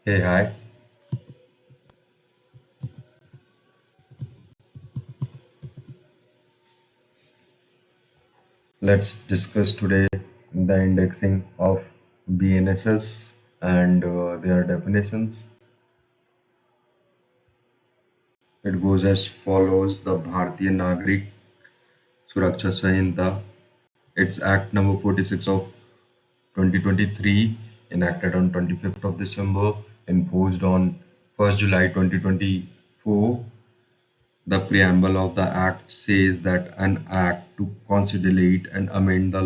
Hey, hi. Let's discuss today the indexing of BNSS and their definitions. It goes as follows: the Bharatiya Nagrik Suraksha Sanhita. It's Act number 46 of 2023, enacted on 25th of December, enforced on 1st July 2024. The preamble of the Act says that an act to consolidate and amend the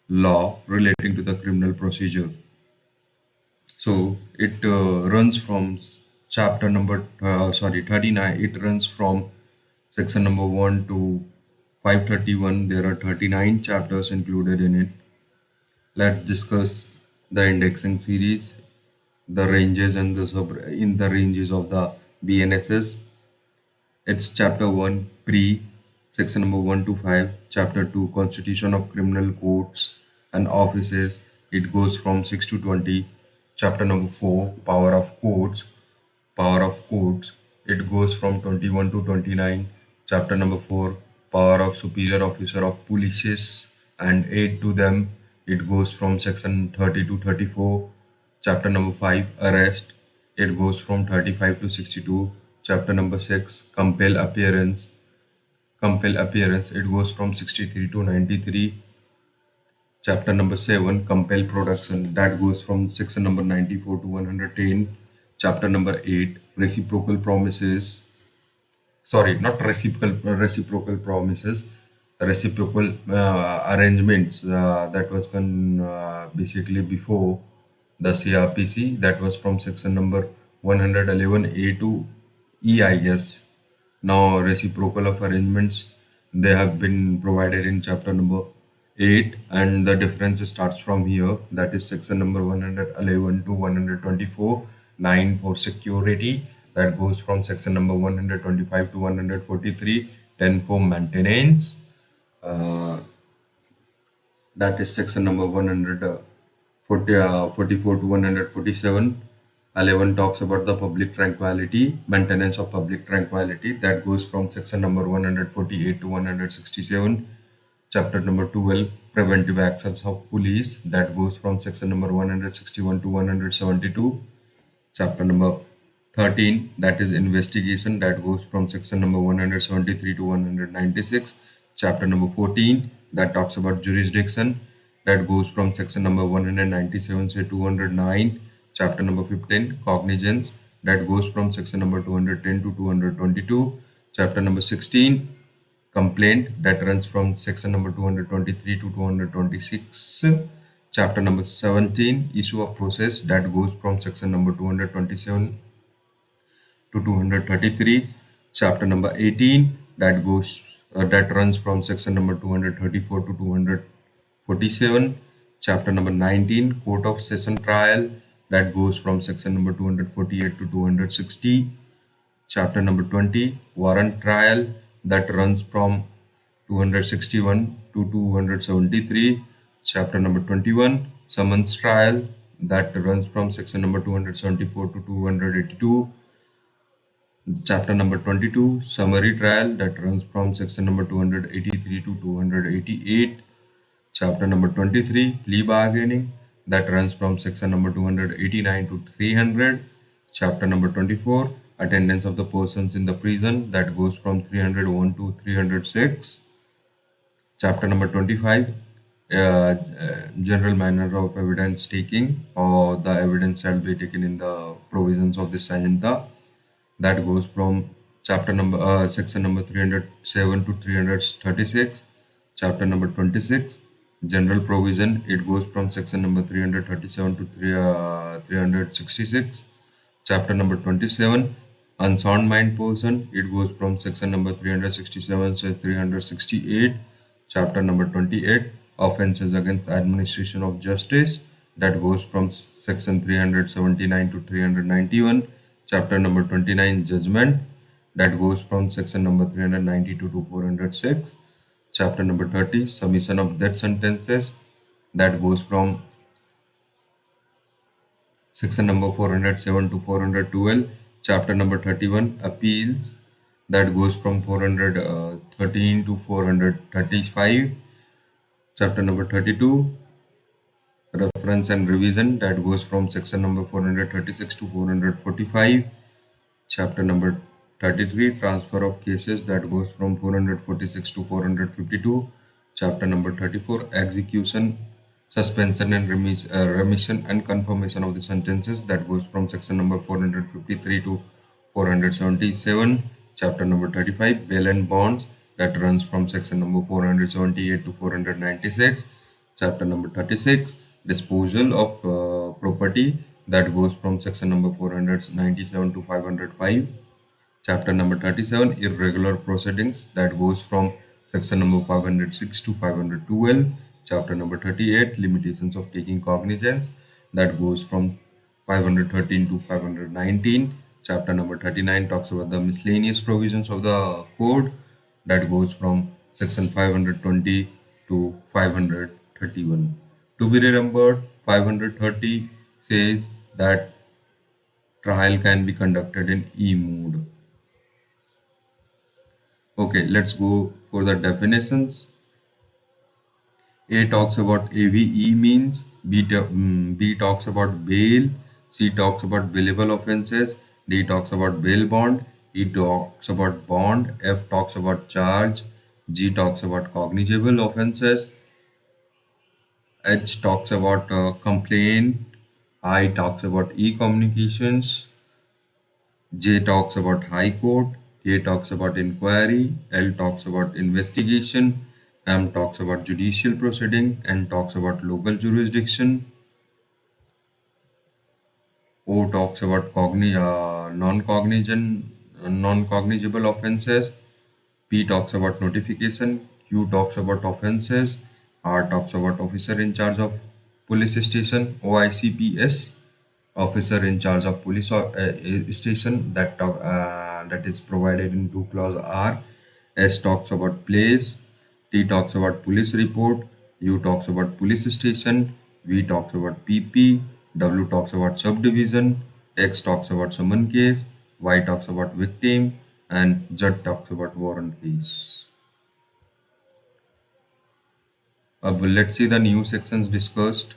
law relating to the criminal procedure. So it runs from chapter number 39. It runs from section number 1 to 531. There are 39 chapters included in it. Let's discuss the indexing series, the ranges and the sub in the ranges of the BNSS. It's chapter 1 pre, section number 1 to 5, chapter 2 Constitution of Criminal Courts and Offices. It goes from 6 to 20. Chapter number 4 Power of Courts. It goes from 21 to 29. Chapter number 4 Power of Superior Officer of Polices and Aid to them. It goes from section 30 to 34. Chapter number 5 Arrest. It goes from 35 to 62. Chapter number 6 Compel appearance. It goes from 63 to 93. Chapter number 7 Compel production. That goes from section number 94 to 110. Chapter number 8 Reciprocal promises. Sorry, not reciprocal promises, reciprocal arrangements. That was basically before the CRPC. That was from section number 111A to E, I guess. Now reciprocal of arrangements, they have been provided in chapter number 8, and the difference starts from here. That is section number 111 to 124. 9 for security, that goes from section number 125 to 143. 10 for maintenance, uh, that is section number 44 to 147. 11 talks about the public tranquility, maintenance of public tranquility. That goes from section number 148 to 167. Chapter number 12 Preventive actions of police. That goes from section number 161 to 172. Chapter number 13, that is investigation. That goes from section number 173 to 196. Chapter number 14, that talks about jurisdiction. That goes from section number 197 to 209. Chapter number 15, cognizance. That goes from section number 210 to 222. Chapter number 16, complaint. That runs from section number 223 to 226. Chapter number 17, issue of process. That goes from section number 227 to 233. Chapter number 18, that runs from section number 234 to 247. Chapter number 19, court of session trial. That goes from section number 248 to 260. Chapter number 20, warrant trial. That runs from 261 to 273. Chapter number 21, summons trial. That runs from section number 274 to 282. Chapter number 22, summary trial. That runs from section number 283 to 288. Chapter number 23, plea bargaining. That runs from section number 289 to 300. Chapter number 24, attendance of the persons in the prison. That goes from 301 to 306. Chapter number 25, general manner of evidence taking, or the evidence shall be taken in the provisions of this Sanhita. That goes from section number 307 to 336. Chapter number 26, general provision. It goes from section number 337 to 366. Chapter number 27, unsound mind person. It goes from section number 367 to 368. Chapter number 28, offenses against administration of justice. That goes from section 379 to 391. Chapter number 29, judgment. That goes from section number 392 to 406. Chapter number 30, submission of death sentences. That goes from Section number 407 to 412. Chapter number 31, appeals, that goes from 413 to 435. Chapter number 32, reference and revision, that goes from section number 436 to 445. Chapter number 33, transfer of cases, that goes from 446 to 452. Chapter number 34, execution, suspension and remission and confirmation of the sentences, that goes from section number 453 to 477. Chapter number 35, bail and bonds, that runs from section number 478 to 496. Chapter number 36, disposal of property, that goes from section number 497 to 505. Chapter number 37, irregular proceedings, that goes from section number 506 to 512. Chapter number 38, limitations of taking cognizance, that goes from 513 to 519. Chapter number 39 talks about the miscellaneous provisions of the code, that goes from section 520 to 531. To be remembered, 530 says that trial can be conducted in E-mode. Okay, let's go for the definitions. A talks about AVE means, B talks about bail, C talks about bailable offences, D talks about bail bond, E talks about bond, F talks about charge, G talks about cognizable offences, H talks about complaint, I talks about e-communications, J talks about High Court, K talks about inquiry, L talks about investigation, M talks about judicial proceeding, N talks about local jurisdiction, O talks about non-cognizable offenses, P talks about notification, Q talks about offenses, R talks about officer in charge of police station, OICPS, officer in charge of police station, that is provided in 2 clause R. S talks about place, T talks about police report, U talks about police station, V talks about PP, W talks about subdivision, X talks about summon case, Y talks about victim, and Z talks about warrant case. Let's see the new sections discussed.